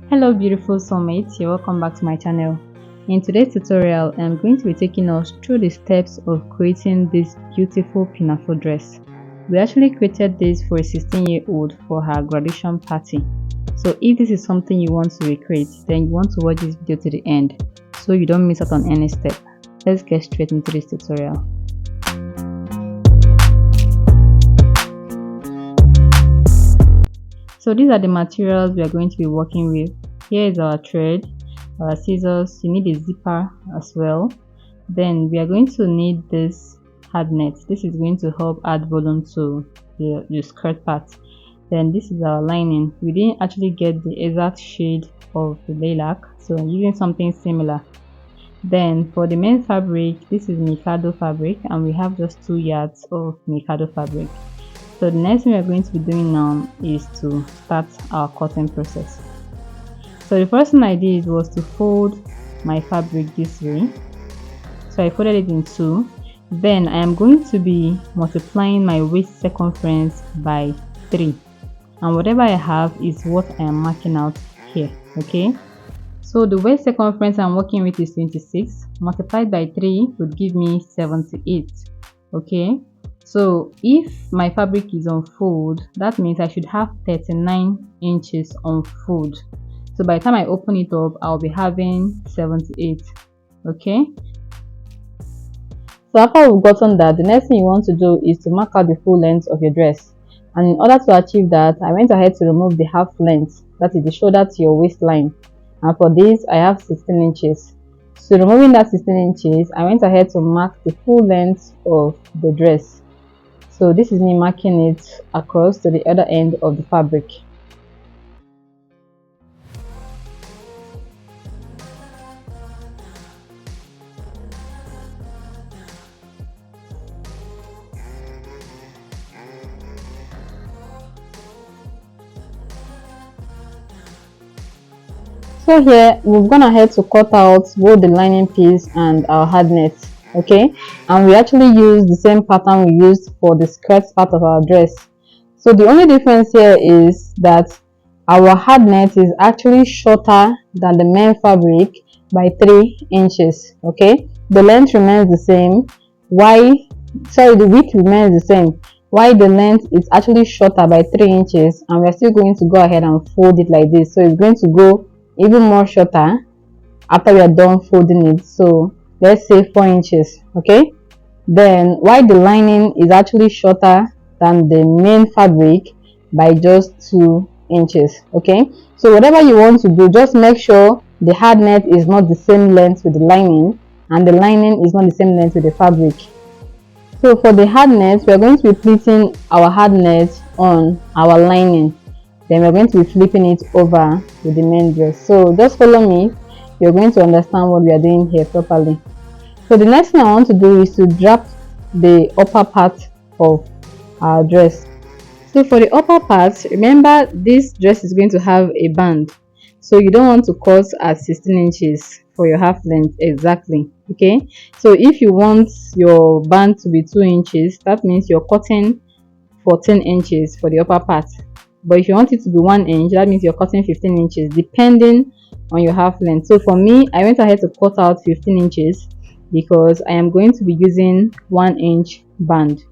Hello beautiful soulmates, you're welcome back to my channel. In today's tutorial, I'm going to be taking us through the steps of creating this beautiful pinafore dress. We actually created this for a 16-year-old for her graduation party. So if this is something you want to recreate, then you want to watch this video to the end so you don't miss out on any step. Let's get straight into this tutorial. So these are the materials we are going to be working with. Here is our thread, our scissors. You need a zipper as well. Then we are going to need this hard net. This is going to help add volume to the skirt part. Then this is our lining. We didn't actually get the exact shade of the lilac, so I'm using something similar. Then for the main fabric, this is Mikado fabric, and we have just 2 yards of Mikado fabric. So the next thing we are going to be doing now is to start our cutting process. So the first thing I did was to fold my fabric this way. So I folded it in 2. Then I am going to be multiplying my waist circumference by 3. And whatever I have is what I am marking out here, okay? So the waist circumference I'm working with is 26. Multiplied by 3 would give me 78, okay? So if my fabric is on fold, that means I should have 39 inches on fold. So by the time I open it up, I'll be having 78, okay? So after we've gotten that, the next thing you want to do is to mark out the full length of your dress. And in order to achieve that, I went ahead to remove the half length, that is the shoulder to your waistline. And for this, I have 16 inches. So removing that 16 inches, I went ahead to mark the full length of the dress. So this is me marking it across to the other end of the fabric. So here we've gone ahead to cut out both the lining piece and our hard net, okay? And we actually use the same pattern we used for the skirt part of our dress. So the only difference here is that our hard net is actually shorter than the main fabric by 3 inches, okay? The length remains the same. The width remains the same. Why the length is actually shorter by 3 inches, and we're still going to go ahead and fold it like this. So it's going to go even more shorter after we are done folding it. So let's say 4 inches, okay? Then why the lining is actually shorter than the main fabric by just 2 inches, okay? So whatever you want to do, just make sure the hard net is not the same length with the lining, and the lining is not the same length with the fabric. So for the hard net, we are going to be pleating our hard net on our lining. Then we're going to be flipping it over with the main dress. So just follow me. You're going to understand what we are doing here properly. So the next thing I want to do is to drop the upper part of our dress. So for the upper part, remember this dress is going to have a band. So you don't want to cut at 16 inches for your half length exactly, okay? So if you want your band to be 2 inches, that means you're cutting 14 inches for the upper part. But if you want it to be 1 inch, that means you're cutting 15 inches depending on your half length. So for me, I went ahead to cut out 15 inches because I am going to be using 1 inch band,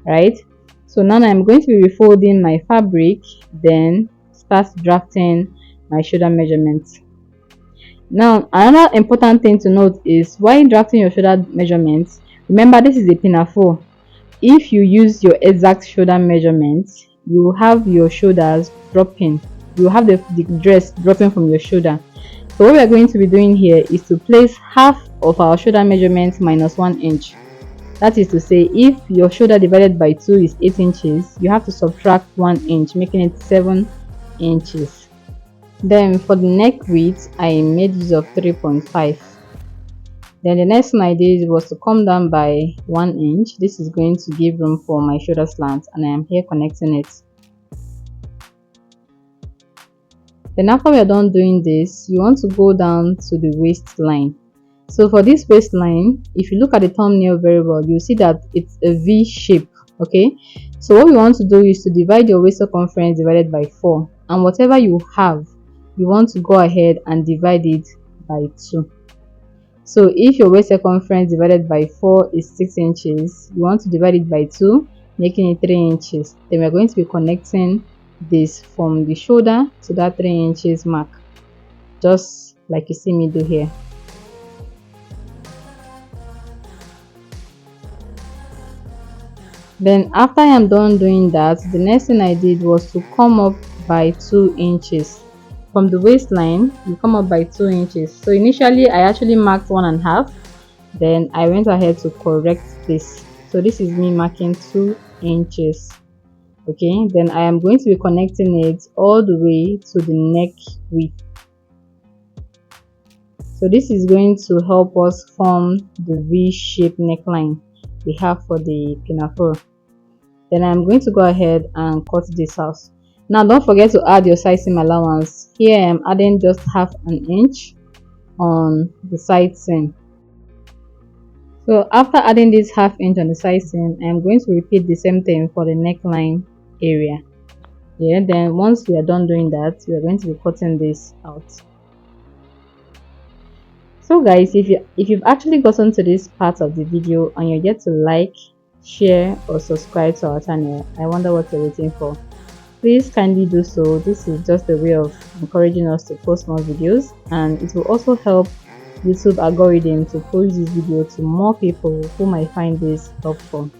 right? So now I'm going to be refolding my fabric, then start drafting my shoulder measurements. Now another important thing to note is while drafting your shoulder measurements, remember this is a pinafore. If you use your exact shoulder measurements, you will have your shoulders dropping. You will have the dress dropping from your shoulder. So what we are going to be doing here is to place half of our shoulder measurement minus 1 inch. That is to say, if your shoulder divided by 2 is 8 inches, you have to subtract 1 inch, making it 7 inches. Then for the neck width, I made use of 3.5. Then the next thing I did was to come down by 1 inch. This is going to give room for my shoulder slant, and I am here connecting it. Then after we are done doing this, you want to go down to the waistline. So for this waistline, if you look at the thumbnail very well, you'll see that it's a V shape, okay? So what we want to do is to divide your waist circumference divided by 4, and whatever you have, you want to go ahead and divide it by 2. So if your waist circumference divided by 4 is 6 inches, you want to divide it by 2, making it 3 inches. Then we're going to be connecting this from the shoulder to that 3 inches mark, just like you see me do here. Then after I am done doing that, the next thing I did was to come up by 2 inches. From the waistline, you come up by 2 inches. So initially I actually marked 1.5, then I went ahead to correct this. So this is me marking 2 inches. Okay, then I am going to be connecting it all the way to the neck width. So this is going to help us form the V-shaped neckline we have for the pinafore. Then I'm going to go ahead and cut this out. Now don't forget to add your side seam allowance. Here I am adding just half an inch on the side seam. So after adding this half inch on the side seam, I am going to repeat the same thing for the neckline area. Yeah, then once we are done doing that, we are going to be cutting this out. So guys, if you've actually gotten to this part of the video and you're yet to like, share or subscribe to our channel, I wonder what you're waiting for. Please kindly do so. This is just a way of encouraging us to post more videos, and it will also help YouTube algorithm to push this video to more people who might find this helpful,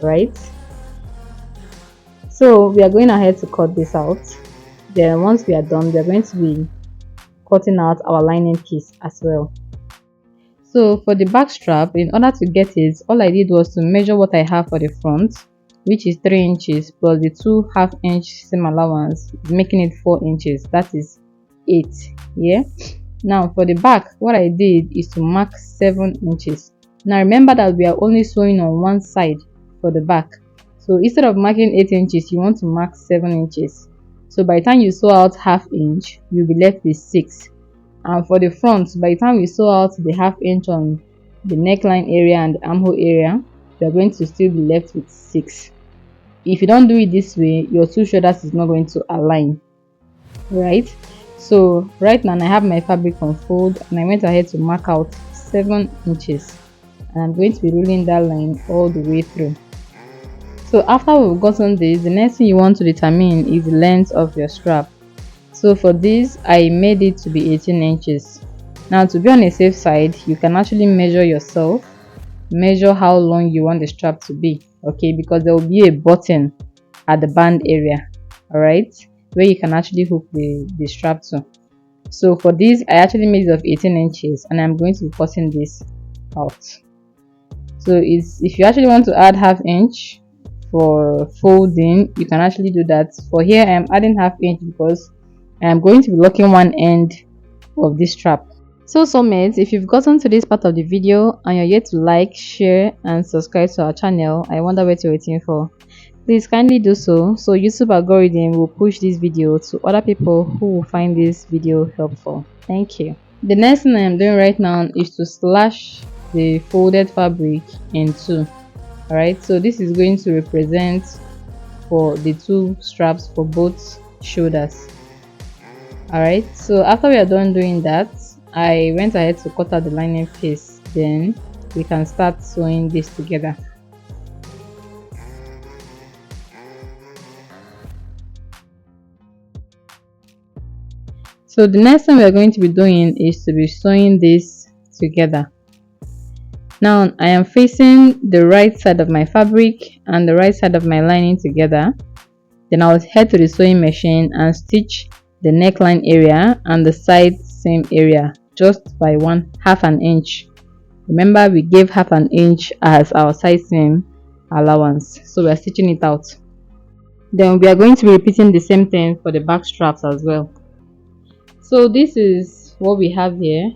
right? So we are going ahead to cut this out. Then once we are done, we are going to be cutting out our lining piece as well. So for the back strap, in order to get it, all I did was to measure what I have for the front, which is 3 inches plus the 2 half-inch seam allowance, making it 4 inches. That is 8. Yeah. Now for the back, what I did is to mark 7 inches. Now remember that we are only sewing on one side for the back. So instead of marking 8 inches, you want to mark 7 inches. So by the time you sew out half inch, you'll be left with 6. And for the front, by the time we sew out the half inch on the neckline area and the armhole area, we are going to still be left with 6. If you don't do it this way, your two shoulders is not going to align, right? So right now I have my fabric on fold, and I went ahead to mark out 7 inches, and I'm going to be rolling that line all the way through. So after we've gotten this, the next thing you want to determine is the length of your strap. So for this, I made it to be 18 inches. Now to be on a safe side, you can actually measure yourself, measure how long you want the strap to be, okay, because there will be a button at the band area, all right, where you can actually hook the strap to. So for this, I actually made it of 18 inches, and I'm going to be cutting this out. So if you actually want to add half inch for folding, you can actually do that. For here, I am adding half inch because I am going to be locking one end of this strap. So soulmates, if you've gotten to this part of the video and you're yet to like, share and subscribe to our channel, I wonder what you're waiting for. Please kindly do so YouTube algorithm will push this video to other people who will find this video helpful. Thank you. The next thing I am doing right now is to slash the folded fabric in 2. Alright, so this is going to represent for the 2 straps for both shoulders. Alright, so after we are done doing that, I went ahead to cut out the lining piece. Then we can start sewing this together. So the next thing we are going to be doing is to be sewing this together. Now I am facing the right side of my fabric and the right side of my lining together. Then I will head to the sewing machine and stitch the neckline area and the side seam area just by half an inch. Remember, we gave half an inch as our side seam allowance, so we are stitching it out. Then we are going to be repeating the same thing for the back straps as well. So this is what we have here.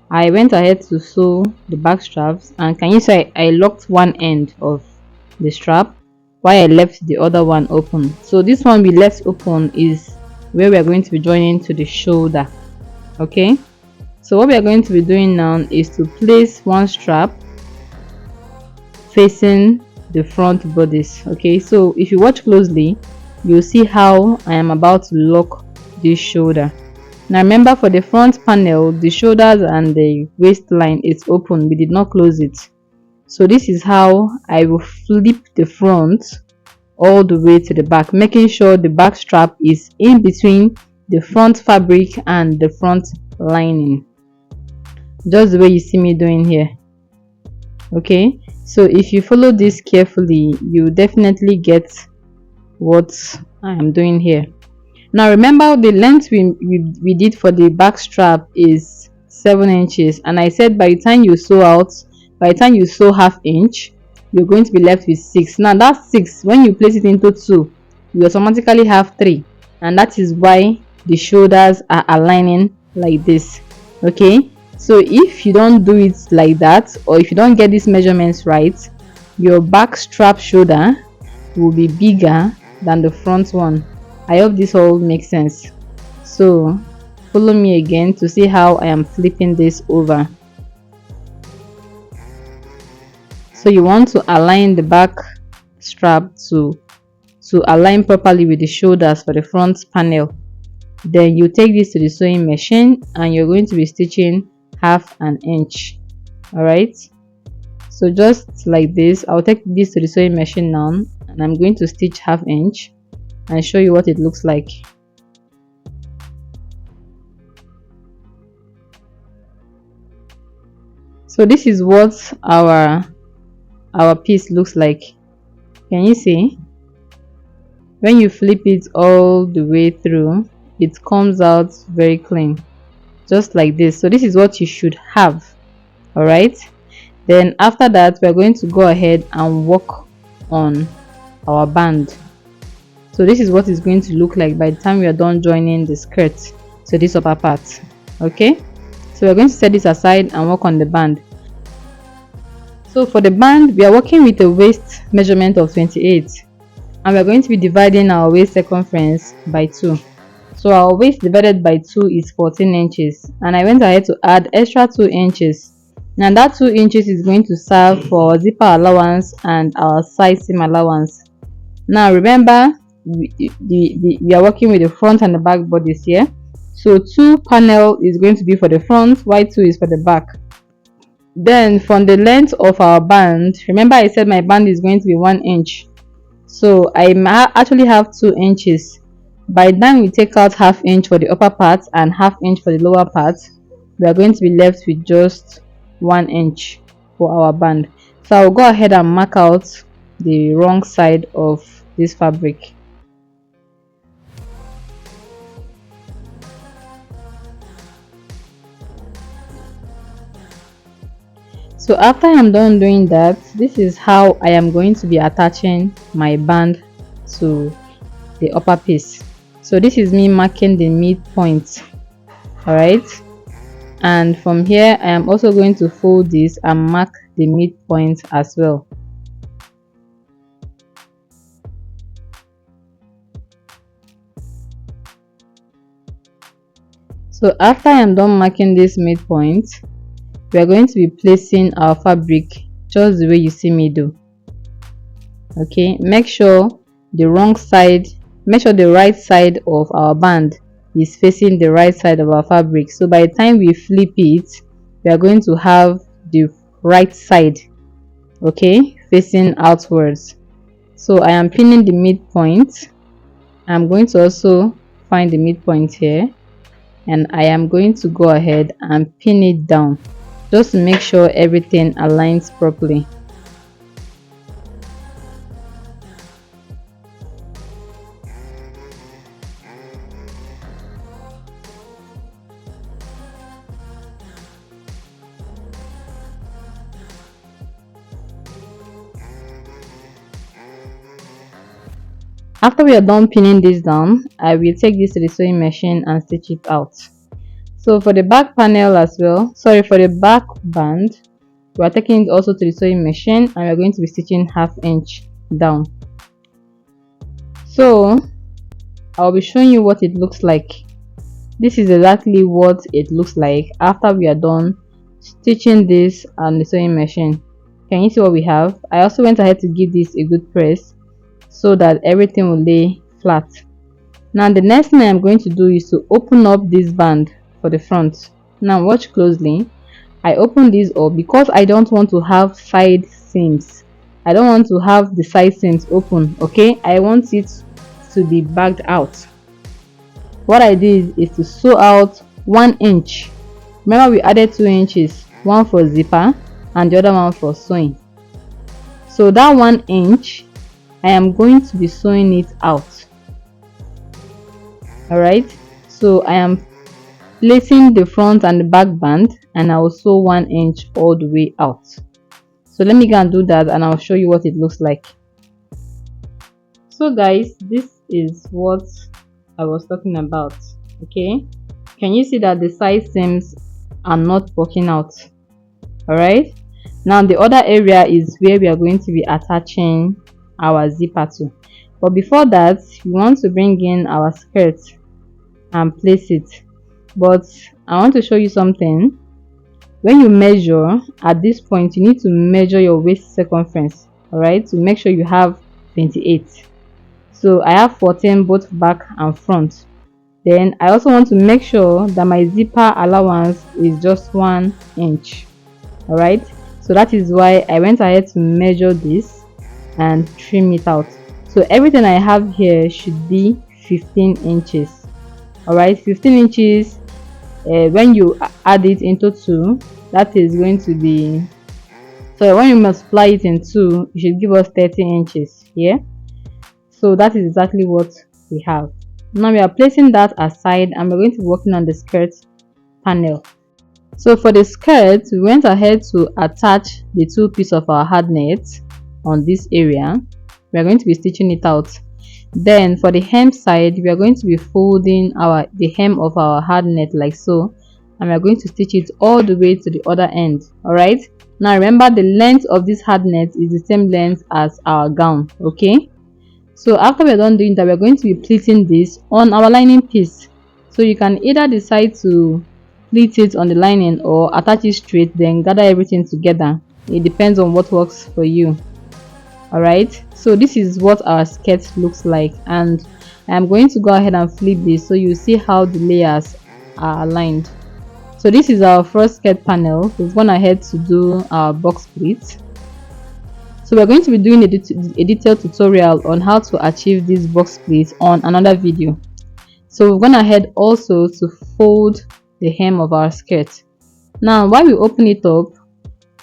I went ahead to sew the back straps, and can you say I locked one end of the strap while I left the other one open. So this one we left open is where we are going to be joining to the shoulder. Okay, so what we are going to be doing now is to place one strap facing the front bodice. Okay, so if you watch closely, you'll see how I am about to lock this shoulder. Now remember, for the front panel, the shoulders and the waistline is open, we did not close it. So this is how I will flip the front all the way to the back, making sure the back strap is in between the front fabric and the front lining, just the way you see me doing here. Okay, so if you follow this carefully, you definitely get what I am doing here. Now remember, the length we did for the back strap is 7 inches, and I said by the time you sew half inch, you're going to be left with 6. Now that 6, when you place it into 2, you automatically have 3, and that is why the shoulders are aligning like this. Okay, so if you don't do it like that, or if you don't get these measurements right, your back strap shoulder will be bigger than the front one. I hope this all makes sense. So follow me again to see how I am flipping this over. So you want to align the back strap to align properly with the shoulders for the front panel. Then you take this to the sewing machine and you're going to be stitching half an inch. All right, so just like this, I'll take this to the sewing machine now, and I'm going to stitch half inch and show you what it looks like. So this is what our piece looks like. Can you see? When you flip it all the way through, it comes out very clean, just like this. So this is what you should have. All right, then after that, we're going to go ahead and work on our band. So this is what it's going to look like by the time we are done joining the skirt to this upper part. Okay, so we're going to set this aside and work on the band. So for the band, we are working with a waist measurement of 28, and we're going to be dividing our waist circumference by 2. So our waist divided by 2 is 14 inches, and I went ahead to add extra 2 inches. Now that 2 inches is going to serve for zipper allowance and our side seam allowance. Now remember, we are working with the front and the back bodies here. So 2 panel is going to be for the front, while 2 is for the back. Then from the length of our band, remember I said my band is going to be 1 inch. So I actually have 2 inches. By the time we take out half inch for the upper part and half inch for the lower part, we are going to be left with just 1 inch for our band. So I'll go ahead and mark out the wrong side of this fabric. So after I'm done doing that, this is how I am going to be attaching my band to the upper piece. So this is me marking the midpoint. All right, and from here I am also going to fold this and mark the midpoint as well. So after I am done marking this midpoint, we are going to be placing our fabric just the way you see me do. Okay, make sure the right side of our band is facing the right side of our fabric. So by the time we flip it, we are going to have the right side, okay, facing outwards. So I am pinning the midpoint. I'm going to also find the midpoint here, and I am going to go ahead and pin it down, just to make sure everything aligns properly. After we are done pinning this down, I will take this to the sewing machine and stitch it out. So for the back panel as well, sorry, for the back band, we are taking it also to the sewing machine and we are going to be stitching half inch down. So I'll be showing you what it looks like. This is exactly what it looks like after we are done stitching this on the sewing machine. Can you see what we have? I also went ahead to give this a good press so that everything will lay flat. Now the next thing I'm going to do is to open up this band for the front. Now watch closely. I open this up because I don't want to have side seams. I don't want to have the side seams open, okay? I want it to be bagged out. What I did is to sew out 1 inch. Remember we added 2 inches, one for zipper and the other one for sewing. So that 1 inch, I am going to be sewing it out. Alright, so I am placing the front and the back band, and I will sew 1 inch all the way out. So let me go and do that, and I'll show you what it looks like. So guys, this is what I was talking about. Okay, can you see that the side seams are not poking out? Alright, now the other area is where we are going to be attaching our zipper to. But before that, we want to bring in our skirt and place it. But I want to show you something. When you measure at this point, you need to measure your waist circumference, all right, to make sure you have 28. So I have 14 both back and front. Then I also want to make sure that my zipper allowance is just 1 inch. All right, so that is why I went ahead to measure this and trim it out. So everything I have here should be 15 inches. All right, 15 inches. When you add it into 2, that is going to be, so when you multiply it in 2, it should give us 30 inches here. So that is exactly what we have. Now we are placing that aside, and we're going to be working on the skirt panel. So for the skirt, we went ahead to attach the 2 pieces of our hard net on this area. We are going to be stitching it out. Then for the hem side, we are going to be folding the hem of our hard net like so, and we are going to stitch it all the way to the other end. All right, now remember the length of this hard net is the same length as our gown. Okay, so after we're done doing that, we're going to be pleating this on our lining piece. So you can either decide to pleat it on the lining or attach it straight, then gather everything together. It depends on what works for you. All right, so this is what our skirt looks like, and I'm going to go ahead and flip this so you see how the layers are aligned. So this is our first skirt panel. We've gone ahead to do our box pleats. So we're going to be doing a detailed tutorial on how to achieve this box pleats on another video. So we've gone ahead also to fold the hem of our skirt. Now while we open it up,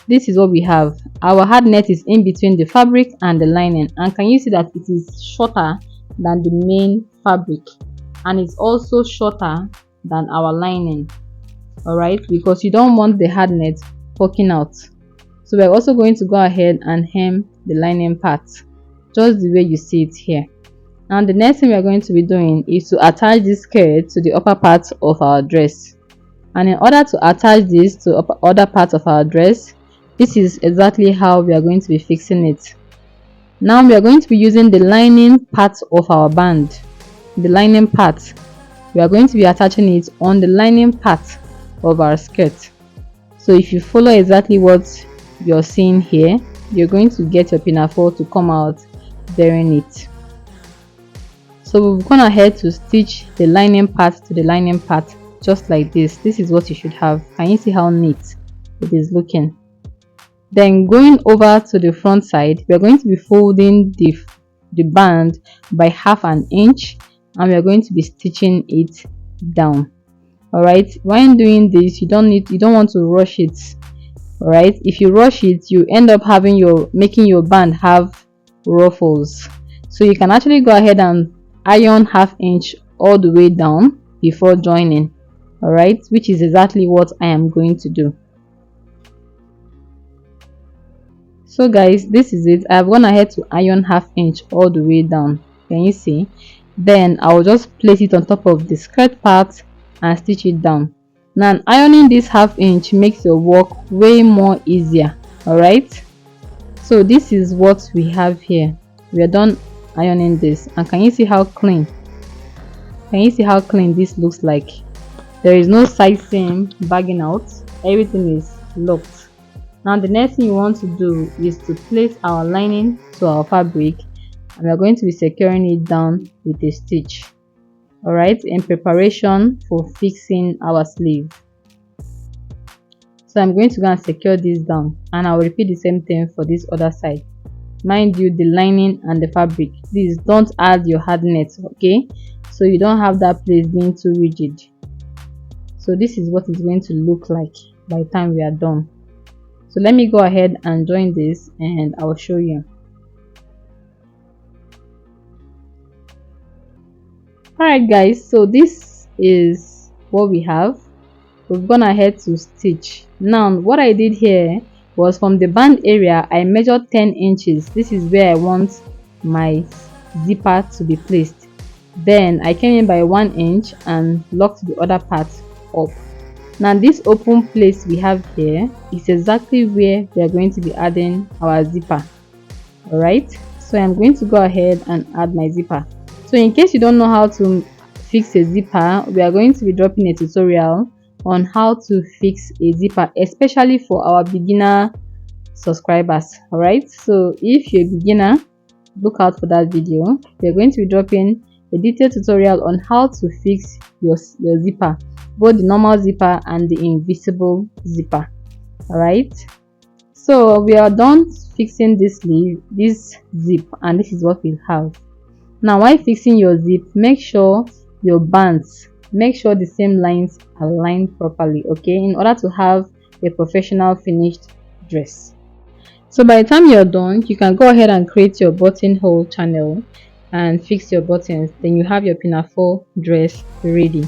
this is what we have. Our hard net is in between the fabric and the lining, and can you see that it is shorter than the main fabric, and it's also shorter than our lining. All right, because you don't want the hard net poking out. So we're also going to go ahead and hem the lining part just the way you see it here. Now the next thing we're going to be doing is to attach this skirt to the upper part of our dress, and in order to attach this to other parts of our dress, this is exactly how we are going to be fixing it. Now we are going to be using the lining part of our band. The lining part, we are going to be attaching it on the lining part of our skirt. So if you follow exactly what you're seeing here, you're going to get your pinafore to come out very neat. So we've gone ahead to stitch the lining part to the lining part just like this. This is what you should have. Can you see how neat it is looking? Then going over to the front side, we are going to be folding the band by ½ inch, and we are going to be stitching it down. All right, when doing this, you don't want to rush it. All right, if you rush it, you end up making your band have ruffles. So you can actually go ahead and iron ½ inch all the way down before joining. All right, which is exactly what I am going to do. So guys, this is it. I've gone ahead to iron ½ inch all the way down. Can you see? Then I'll just place it on top of the skirt part and stitch it down. Now ironing this ½ inch makes your work way more easier. All right, so this is what we have here. We are done ironing this, and can you see how clean? Can you see how clean this looks like? There is no side seam bagging out. Everything is locked. Now the next thing you want to do is to place our lining to our fabric, and we are going to be securing it down with a stitch. all right, in preparation for fixing our sleeve. So I'm going to go and secure this down, and I'll repeat the same thing for this other side. Mind you, the lining and the fabric, please don't add your hard net, okay, so you don't have that place being too rigid. So this is what it's going to look like by the time we are done. So let me go ahead and join this and I'll show you. Alright guys, so this is what we have. We've gone ahead to stitch. Now what I did here was, from the band area I measured 10 inches. This is where I want my zipper to be placed. Then I came in by 1 inch and locked the other part up. Now this open place we have here is exactly where we are going to be adding our zipper. Alright, so I'm going to go ahead and add my zipper. So in case you don't know how to fix a zipper, we are going to be dropping a tutorial on how to fix a zipper, especially for our beginner subscribers. Alright, so if you're a beginner, look out for that video. We're going to be dropping a detailed tutorial on how to fix your zipper, both the normal zipper and the invisible zipper. Alright, so we are done fixing this zip, and this is what we have. Now while fixing your zip, make sure your bands, make sure the same lines are lined properly, okay, in order to have a professional finished dress. So by the time you're done, you can go ahead and create your buttonhole channel and fix your buttons. Then you have your pinafore dress ready.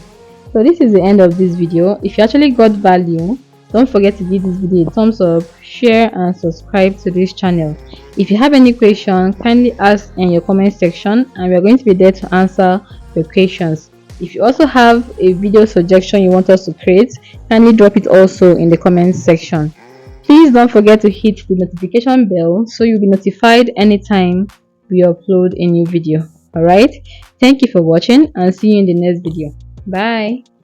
So this is the end of this video. If you actually got value, don't forget to give this video a thumbs up, share and subscribe to this channel. If you have any question, kindly ask in your comment section and we're going to be there to answer your questions. If you also have a video suggestion you want us to create, kindly drop it also in the comment section. Please don't forget to hit the notification bell so you'll be notified anytime we upload a new video. Alright, thank you for watching and see you in the next video. Bye.